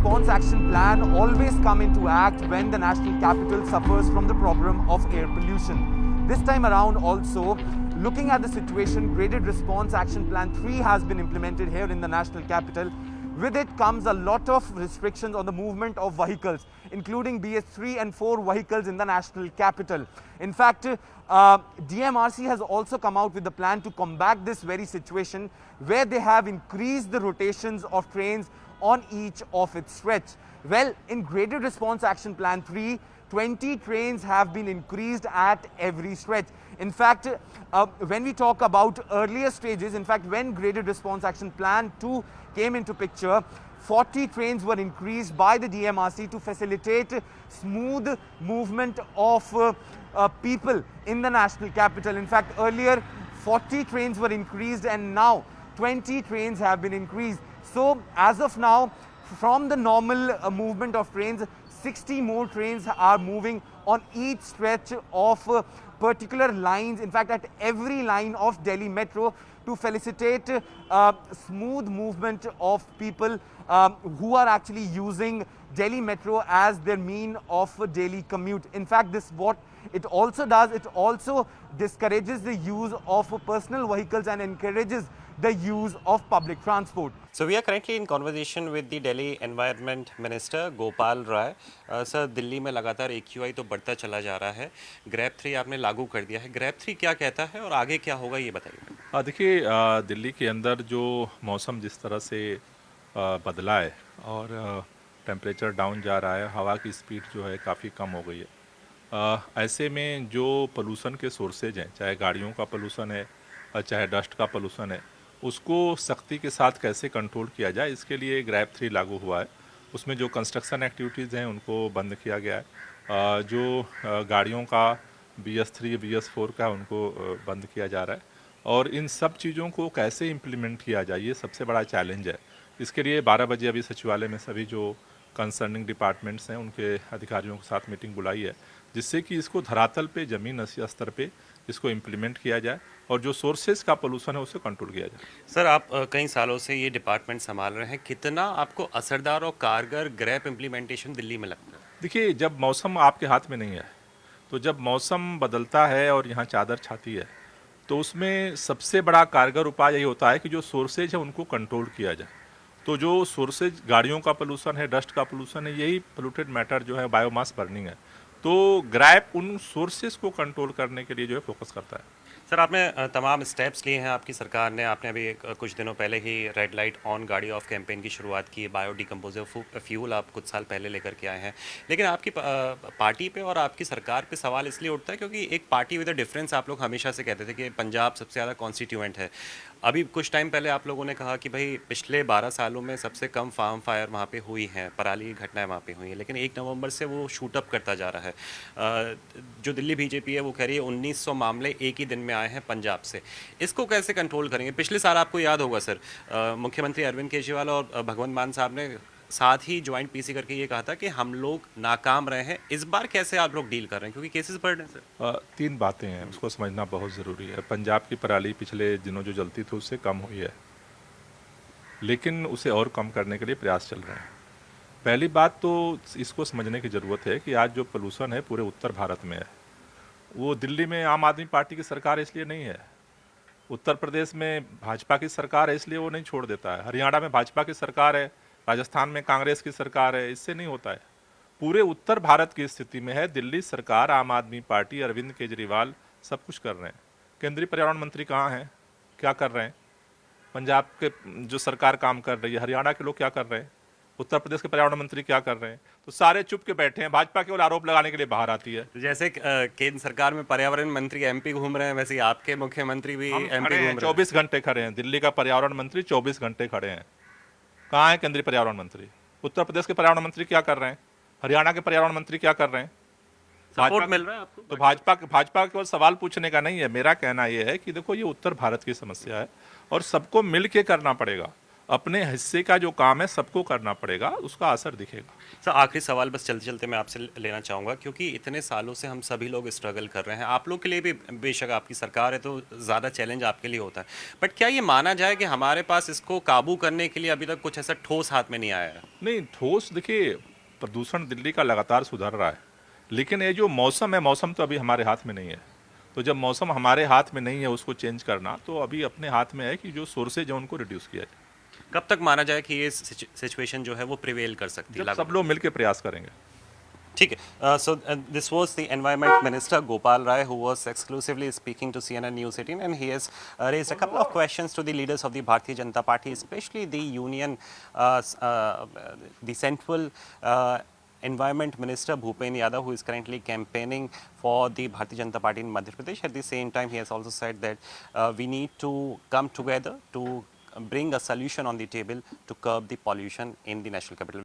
response action plan always come into act when the national capital suffers from the problem of air pollution. This time around also, looking at the situation, Graded Response Action Plan 3 has been implemented here in the national capital. With it comes a lot of restrictions on the movement of vehicles, including BS3 and 4 vehicles in the national capital. In fact, DMRC has also come out with a plan to combat this very situation, where they have increased the rotations of trains on each of its stretch. Well, in Graded Response Action Plan 3, 20 trains have been increased at every stretch. In fact, when we talk about earlier stages, in fact, when Graded Response Action Plan 2 came into picture, 40 trains were increased by the DMRC to facilitate smooth movement of people in the national capital. In fact, earlier 40 trains were increased and now 20 trains have been increased. So as of now, from the normal movement of trains, 60 more trains are moving on each stretch of particular lines, in fact at every line of Delhi Metro, to facilitate smooth movement of people who are actually using Delhi Metro as their mean of daily commute. In fact, this what it also does, it also discourages the use of personal vehicles and encourages the use of public transport. So we are currently in conversation with the Delhi Environment Minister Gopal Rai. Sir, Delhi में लगातार AQI तो बढ़ता चला जा रहा है. Grab 3 आपने लागू कर दिया है. ग्रैब 3 क्या कहता है और आगे क्या होगा ये बताइए. देखिए, दिल्ली के अंदर जो मौसम जिस तरह से बदला है और टेम्परेचर डाउन जा रहा है, हवा की स्पीड जो है काफ़ी कम हो गई है. ऐसे में जो पोल्यूशन के सोर्सेज हैं, चाहे गाड़ियों का पोल्यूशन है चाहे डस्ट का पोल्यूशन है, उसको सख्ती के साथ कैसे कंट्रोल किया जाए, इसके लिए ग्रैब 3 लागू हुआ है. उसमें जो कंस्ट्रक्शन एक्टिविटीज़ हैं उनको बंद किया गया है. जो गाड़ियों का BS3 BS4 का उनको बंद किया जा रहा है. और इन सब चीज़ों को कैसे इम्प्लीमेंट किया जाए, ये सबसे बड़ा चैलेंज है. इसके लिए 12 बजे अभी सचिवालय में सभी जो कंसर्निंग डिपार्टमेंट्स हैं उनके अधिकारियों के साथ मीटिंग बुलाई है, जिससे कि इसको धरातल पे, ज़मीन स्तर पे इसको इम्प्लीमेंट किया जाए और जो सोर्सेज का पोल्यूशन है उसे कंट्रोल किया जाए. सर, आप कई सालों से ये डिपार्टमेंट संभाल रहे हैं, कितना आपको असरदार और कारगर ग्रैब इम्प्लीमेंटेशन दिल्ली में लगता है? देखिए, जब मौसम आपके हाथ में नहीं है, तो जब मौसम बदलता है और यहाँ चादर छाती है, तो उसमें सबसे बड़ा कारगर उपाय यही होता है कि जो सोर्सेज है उनको कंट्रोल किया जाए. तो जो सोर्सेज गाड़ियों का पोल्यूशन है, डस्ट का पोल्यूशन है, यही पोल्यूटेड मैटर जो है बायोमास बर्निंग है. तो ग्रैब उन सोर्सेज को कंट्रोल करने के लिए जो है फोकस करता है. सर, आपने तमाम स्टेप्स लिए हैं आपकी सरकार ने. आपने अभी कुछ दिनों पहले ही रेड लाइट ऑन गाड़ी ऑफ कैंपेन की शुरुआत की. बायो डिकम्पोजिव फ्यूल आप कुछ साल पहले लेकर के आए हैं. लेकिन आपकी पार्टी पे और आपकी सरकार पे सवाल इसलिए उठता है क्योंकि एक पार्टी विद अ डिफरेंस आप लोग हमेशा से कहते थे कि पंजाब सबसे ज़्यादा कॉन्स्टिट्यूएंट है. अभी कुछ टाइम पहले आप लोगों ने कहा कि भाई पिछले 12 सालों में सबसे कम फार्म फायर वहाँ पे हुई हैं, पराली की घटनाएं वहाँ पे हुई हैं. लेकिन 1 नवंबर से वो शूट अप करता जा रहा है. जो दिल्ली बीजेपी है वो कह रही है 1900 मामले एक ही दिन में आए हैं पंजाब से. इसको कैसे कंट्रोल करेंगे? पिछले साल आपको याद होगा सर, मुख्यमंत्री अरविंद केजरीवाल और भगवंत मान साहब ने साथ ही ज्वाइंट पीसी करके ये कहा था कि हम लोग नाकाम रहे हैं. इस बार कैसे आप लोग डील कर रहे हैं क्योंकि केसेस बढ़ रहे हैं सर? 3 बातें हैं, उसको समझना बहुत ज़रूरी है. पंजाब की पराली पिछले दिनों जो जलती थी उससे कम हुई है, लेकिन उसे और कम करने के लिए प्रयास चल रहे हैं. पहली बात तो इसको समझने की ज़रूरत है कि आज जो पोल्यूशन है पूरे उत्तर भारत में है. वो दिल्ली में आम आदमी पार्टी की सरकार है इसलिए नहीं है, उत्तर प्रदेश में भाजपा की सरकार है इसलिए वो नहीं छोड़ देता है, हरियाणा में भाजपा की सरकार है, राजस्थान में कांग्रेस की सरकार है, इससे नहीं होता है. पूरे उत्तर भारत की स्थिति में है. दिल्ली सरकार, आम आदमी पार्टी, अरविंद केजरीवाल सब कुछ कर रहे हैं. केंद्रीय पर्यावरण मंत्री कहाँ हैं, क्या कर रहे हैं? पंजाब के जो सरकार काम कर रही है, हरियाणा के लोग क्या कर रहे हैं, उत्तर प्रदेश के पर्यावरण मंत्री क्या कर रहे हैं? तो सारे चुप के बैठे हैं. भाजपा केवल आरोप लगाने के लिए बाहर आती है. जैसे केंद्र सरकार में पर्यावरण मंत्री MP घूम रहे हैं, वैसे ही आपके मुख्यमंत्री भी MP घूम रहे हैं. 24 घंटे खड़े हैं. दिल्ली का पर्यावरण मंत्री 24 घंटे खड़े हैं. कहाँ है केंद्रीय पर्यावरण मंत्री? उत्तर प्रदेश के पर्यावरण मंत्री क्या कर रहे हैं? हरियाणा के पर्यावरण मंत्री क्या कर रहे हैं? सपोर्ट मिल रहा है आपको? तो भाजपा केवल सवाल पूछने का नहीं है. मेरा कहना यह है कि देखो, ये उत्तर भारत की समस्या है और सबको मिल के करना पड़ेगा. अपने हिस्से का जो काम है सबको करना पड़ेगा, उसका असर दिखेगा। सर आखिरी सवाल बस चलते चलते मैं आपसे लेना चाहूँगा, क्योंकि इतने सालों से हम सभी लोग स्ट्रगल कर रहे हैं, आप लोग के लिए भी बेशक आपकी सरकार है तो ज़्यादा चैलेंज आपके लिए होता है, बट क्या ये माना जाए कि हमारे पास इसको काबू करने के लिए अभी तक कुछ ऐसा ठोस हाथ में नहीं आया है? नहीं, ठोस देखिए, प्रदूषण दिल्ली का लगातार सुधर रहा है, लेकिन ये जो मौसम है, मौसम तो अभी हमारे हाथ में नहीं है। तो जब मौसम हमारे हाथ में नहीं है उसको चेंज करना, तो अभी अपने हाथ में है कि जो सोर्सेज है उनको रिड्यूस किया जाए। कब तक माना जाए कि ये सिचुएशन जो है वो प्रिवेल कर सकती है? जब सब लोग मिलकर प्रयास करेंगे। ठीक है, so this was the environment minister Gopal Rai who was exclusively speaking to CNN News 18, and he has raised a couple of questions to the leaders of the Bharatiya Janata Party, especially the union, the central Environment Minister Bhupen Yadav, who is currently campaigning for the Bharatiya Janata Party in Madhya Pradesh. At the same time, he has also said that we need to come together to bring a solution on the table to curb the pollution in the national capital.